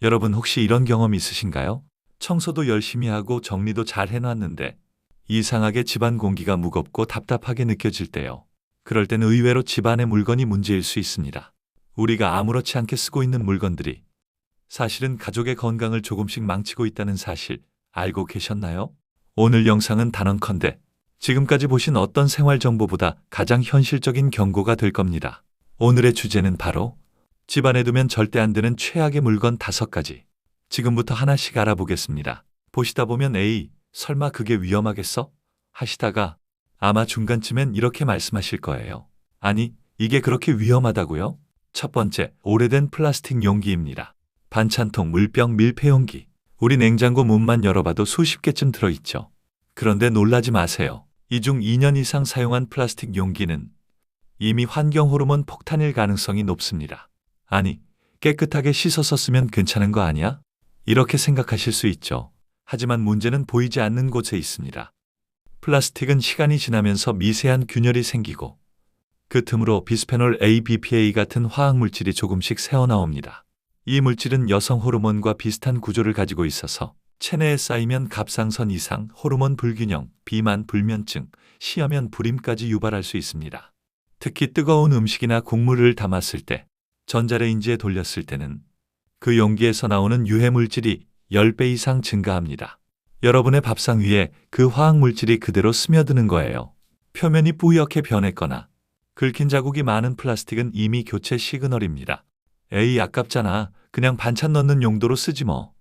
여러분 혹시 이런 경험 있으신가요? 청소도 열심히 하고 정리도 잘 해놨는데 이상하게 집안 공기가 무겁고 답답하게 느껴질 때요. 그럴 때는 의외로 집안의 물건이 문제일 수 있습니다. 우리가 아무렇지 않게 쓰고 있는 물건들이 사실은 가족의 건강을 조금씩 망치고 있다는 사실 알고 계셨나요? 오늘 영상은 단언컨대 지금까지 보신 어떤 생활 정보보다 가장 현실적인 경고가 될 겁니다. 오늘의 주제는 바로 집안에 두면 절대 안 되는 최악의 물건 5가지. 지금부터 하나씩 알아보겠습니다. 보시다 보면 에이, 설마 그게 위험하겠어? 하시다가 아마 중간쯤엔 이렇게 말씀하실 거예요. 아니, 이게 그렇게 위험하다고요? 첫 번째, 오래된 플라스틱 용기입니다. 반찬통, 물병, 밀폐용기. 우리 냉장고 문만 열어봐도 수십 개쯤 들어있죠. 그런데 놀라지 마세요. 이 중 2년 이상 사용한 플라스틱 용기는 이미 환경 호르몬 폭탄일 가능성이 높습니다. 아니, 깨끗하게 씻어서 쓰면 괜찮은 거 아니야? 이렇게 생각하실 수 있죠. 하지만 문제는 보이지 않는 곳에 있습니다. 플라스틱은 시간이 지나면서 미세한 균열이 생기고 그 틈으로 비스페놀 A, BPA 같은 화학물질이 조금씩 새어나옵니다. 이 물질은 여성 호르몬과 비슷한 구조를 가지고 있어서 체내에 쌓이면 갑상선 이상, 호르몬 불균형, 비만, 불면증, 시어면 불임까지 유발할 수 있습니다. 특히 뜨거운 음식이나 국물을 담았을 때, 전자레인지에 돌렸을 때는 그 용기에서 나오는 유해물질이 10배 이상 증가합니다. 여러분의 밥상 위에 그 화학물질이 그대로 스며드는 거예요. 표면이 뿌옇게 변했거나 긁힌 자국이 많은 플라스틱은 이미 교체 시그널입니다. 에이, 아깝잖아. 그냥 반찬 넣는 용도로 쓰지 뭐.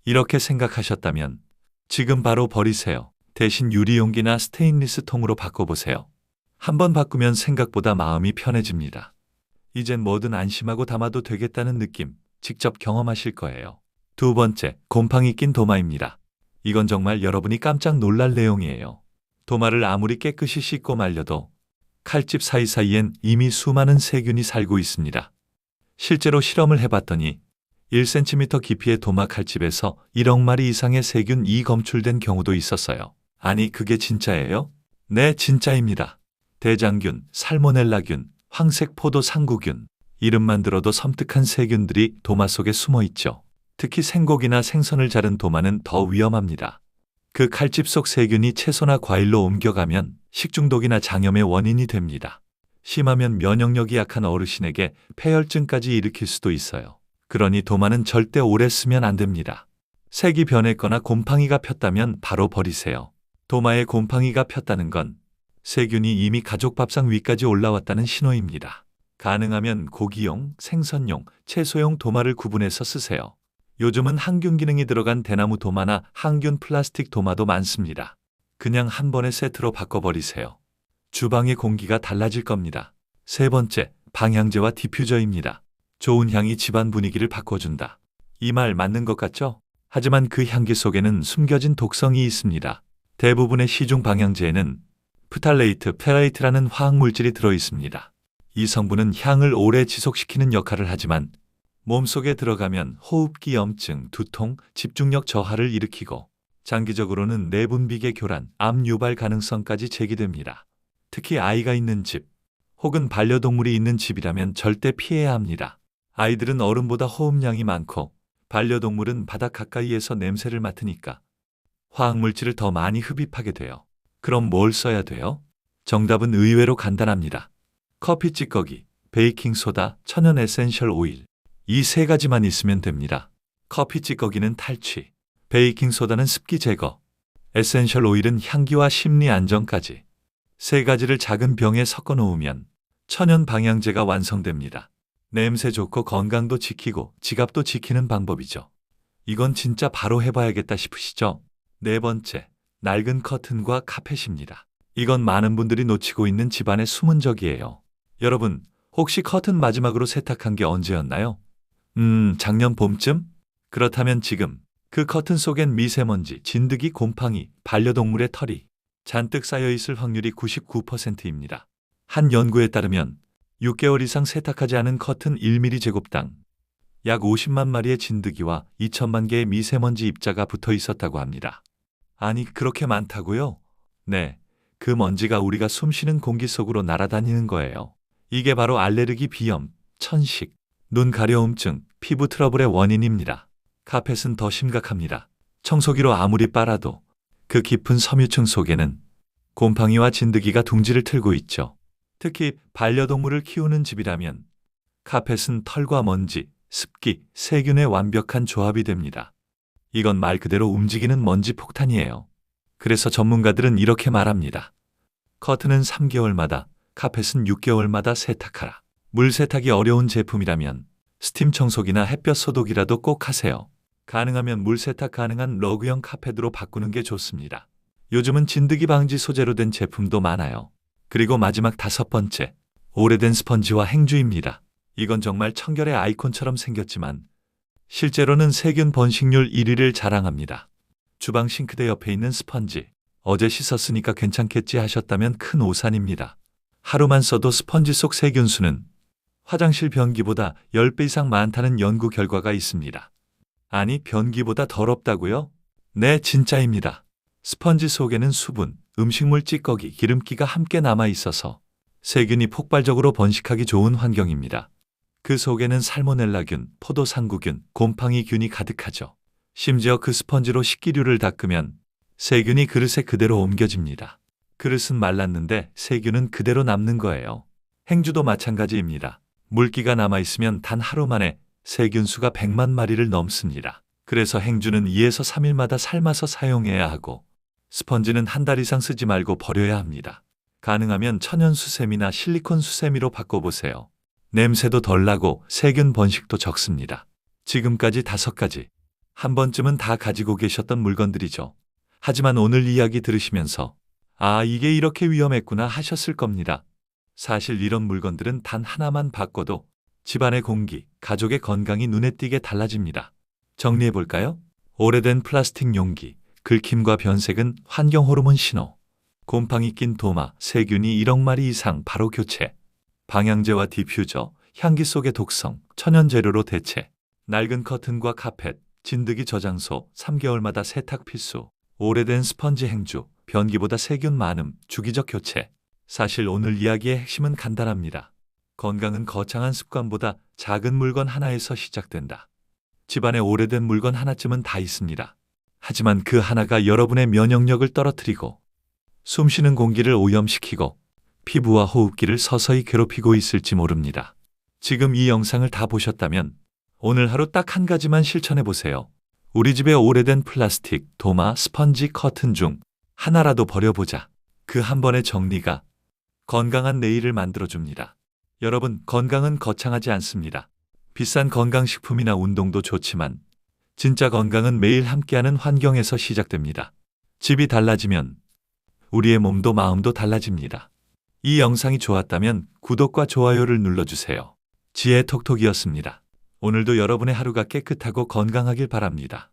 이렇게 생각하셨다면 지금 바로 버리세요. 대신 유리용기나 스테인리스 통으로 바꿔보세요. 한번 바꾸면 생각보다 마음이 편해집니다. 이젠 뭐든 안심하고 담아도 되겠다는 느낌 직접 경험하실 거예요. 두 번째, 곰팡이 낀 도마입니다. 이건 정말 여러분이 깜짝 놀랄 내용이에요. 도마를 아무리 깨끗이 씻고 말려도 칼집 사이사이엔 이미 수많은 세균이 살고 있습니다. 실제로 실험을 해봤더니 1cm 깊이의 도마 칼집에서 1억 마리 이상의 세균이 검출된 경우도 있었어요. 아니, 그게 진짜예요? 네, 진짜입니다. 대장균, 살모넬라균, 황색 포도 상구균, 이름만 들어도 섬뜩한 세균들이 도마 속에 숨어 있죠. 특히 생고기나 생선을 자른 도마는 더 위험합니다. 그 칼집 속 세균이 채소나 과일로 옮겨가면 식중독이나 장염의 원인이 됩니다. 심하면 면역력이 약한 어르신에게 폐혈증까지 일으킬 수도 있어요. 그러니 도마는 절대 오래 쓰면 안 됩니다. 색이 변했거나 곰팡이가 폈다면 바로 버리세요. 도마에 곰팡이가 폈다는 건 세균이 이미 가족 밥상 위까지 올라왔다는 신호입니다. 가능하면 고기용, 생선용, 채소용 도마를 구분해서 쓰세요. 요즘은 항균 기능이 들어간 대나무 도마나 항균 플라스틱 도마도 많습니다. 그냥 한 번에 세트로 바꿔버리세요. 주방의 공기가 달라질 겁니다. 세 번째, 방향제와 디퓨저입니다. 좋은 향이 집안 분위기를 바꿔준다. 이 말 맞는 것 같죠? 하지만 그 향기 속에는 숨겨진 독성이 있습니다. 대부분의 시중 방향제에는 프탈레이트, 페라이트라는 화학물질이 들어있습니다. 이 성분은 향을 오래 지속시키는 역할을 하지만 몸속에 들어가면 호흡기 염증, 두통, 집중력 저하를 일으키고 장기적으로는 내분비계 교란, 암 유발 가능성까지 제기됩니다. 특히 아이가 있는 집 혹은 반려동물이 있는 집이라면 절대 피해야 합니다. 아이들은 어른보다 호흡량이 많고 반려동물은 바닥 가까이에서 냄새를 맡으니까 화학물질을 더 많이 흡입하게 돼요. 그럼 뭘 써야 돼요? 정답은 의외로 간단합니다. 커피 찌꺼기, 베이킹소다, 천연 에센셜 오일. 이 3가지만 있으면 됩니다. 커피 찌꺼기는 탈취, 베이킹소다는 습기 제거, 에센셜 오일은 향기와 심리 안정까지. 3가지를 작은 병에 섞어 놓으면 천연 방향제가 완성됩니다. 냄새 좋고 건강도 지키고 지갑도 지키는 방법이죠. 이건 진짜 바로 해봐야겠다 싶으시죠? 네 번째, 낡은 커튼과 카펫입니다. 이건 많은 분들이 놓치고 있는 집안의 숨은 적이에요. 여러분, 혹시 커튼 마지막으로 세탁한 게 언제였나요? 작년 봄쯤? 그렇다면 지금 그 커튼 속엔 미세먼지, 진드기, 곰팡이, 반려동물의 털이 잔뜩 쌓여있을 확률이 99%입니다. 한 연구에 따르면 6개월 이상 세탁하지 않은 커튼 1mm 제곱당 약 50만 마리의 진드기와 2천만 개의 미세먼지 입자가 붙어 있었다고 합니다. 아니, 그렇게 많다고요? 네, 그 먼지가 우리가 숨쉬는 공기 속으로 날아다니는 거예요. 이게 바로 알레르기, 비염, 천식, 눈 가려움증, 피부 트러블의 원인입니다. 카펫은 더 심각합니다. 청소기로 아무리 빨아도 그 깊은 섬유층 속에는 곰팡이와 진드기가 둥지를 틀고 있죠. 특히 반려동물을 키우는 집이라면 카펫은 털과 먼지, 습기, 세균의 완벽한 조합이 됩니다. 이건 말 그대로 움직이는 먼지 폭탄이에요. 그래서 전문가들은 이렇게 말합니다. 커튼은 3개월마다, 카펫은 6개월마다 세탁하라. 물 세탁이 어려운 제품이라면 스팀 청소기나 햇볕 소독이라도 꼭 하세요. 가능하면 물 세탁 가능한 러그형 카펫으로 바꾸는 게 좋습니다. 요즘은 진드기 방지 소재로 된 제품도 많아요. 그리고 마지막 5번째, 오래된 스펀지와 행주입니다. 이건 정말 청결의 아이콘처럼 생겼지만 실제로는 세균 번식률 1위를 자랑합니다. 주방 싱크대 옆에 있는 스펀지, 어제 씻었으니까 괜찮겠지 하셨다면 큰 오산입니다. 하루만 써도 스펀지 속 세균 수는 화장실 변기보다 10배 이상 많다는 연구 결과가 있습니다. 아니, 변기보다 더럽다고요? 네, 진짜입니다. 스펀지 속에는 수분, 음식물 찌꺼기, 기름기가 함께 남아 있어서 세균이 폭발적으로 번식하기 좋은 환경입니다. 그 속에는 살모넬라균, 포도상구균, 곰팡이균이 가득하죠. 심지어 그 스펀지로 식기류를 닦으면 세균이 그릇에 그대로 옮겨집니다. 그릇은 말랐는데 세균은 그대로 남는 거예요. 행주도 마찬가지입니다. 물기가 남아있으면 단 하루 만에 세균 수가 100만 마리를 넘습니다. 그래서 행주는 2에서 3일마다 삶아서 사용해야 하고 스펀지는 한 달 이상 쓰지 말고 버려야 합니다. 가능하면 천연 수세미나 실리콘 수세미로 바꿔보세요. 냄새도 덜 나고 세균 번식도 적습니다. 지금까지 5가지. 한 번쯤은 다 가지고 계셨던 물건들이죠. 하지만 오늘 이야기 들으시면서 아, 이게 이렇게 위험했구나 하셨을 겁니다. 사실 이런 물건들은 단 하나만 바꿔도 집안의 공기, 가족의 건강이 눈에 띄게 달라집니다. 정리해볼까요? 오래된 플라스틱 용기, 긁힘과 변색은 환경 호르몬 신호. 곰팡이 낀 도마, 세균이 1억 마리 이상 바로 교체. 방향제와 디퓨저, 향기 속의 독성, 천연 재료로 대체. 낡은 커튼과 카펫, 진드기 저장소, 3개월마다 세탁 필수. 오래된 스펀지 행주, 변기보다 세균 많음, 주기적 교체. 사실 오늘 이야기의 핵심은 간단합니다. 건강은 거창한 습관보다 작은 물건 하나에서 시작된다. 집안에 오래된 물건 하나쯤은 다 있습니다. 하지만 그 하나가 여러분의 면역력을 떨어뜨리고 숨쉬는 공기를 오염시키고 피부와 호흡기를 서서히 괴롭히고 있을지 모릅니다. 지금 이 영상을 다 보셨다면 오늘 하루 딱 한 가지만 실천해 보세요. 우리 집의 오래된 플라스틱, 도마, 스펀지, 커튼 중 하나라도 버려보자. 그 한 번의 정리가 건강한 내일을 만들어줍니다. 여러분, 건강은 거창하지 않습니다. 비싼 건강식품이나 운동도 좋지만 진짜 건강은 매일 함께하는 환경에서 시작됩니다. 집이 달라지면 우리의 몸도 마음도 달라집니다. 이 영상이 좋았다면 구독과 좋아요를 눌러주세요. 지혜톡톡이었습니다. 오늘도 여러분의 하루가 깨끗하고 건강하길 바랍니다.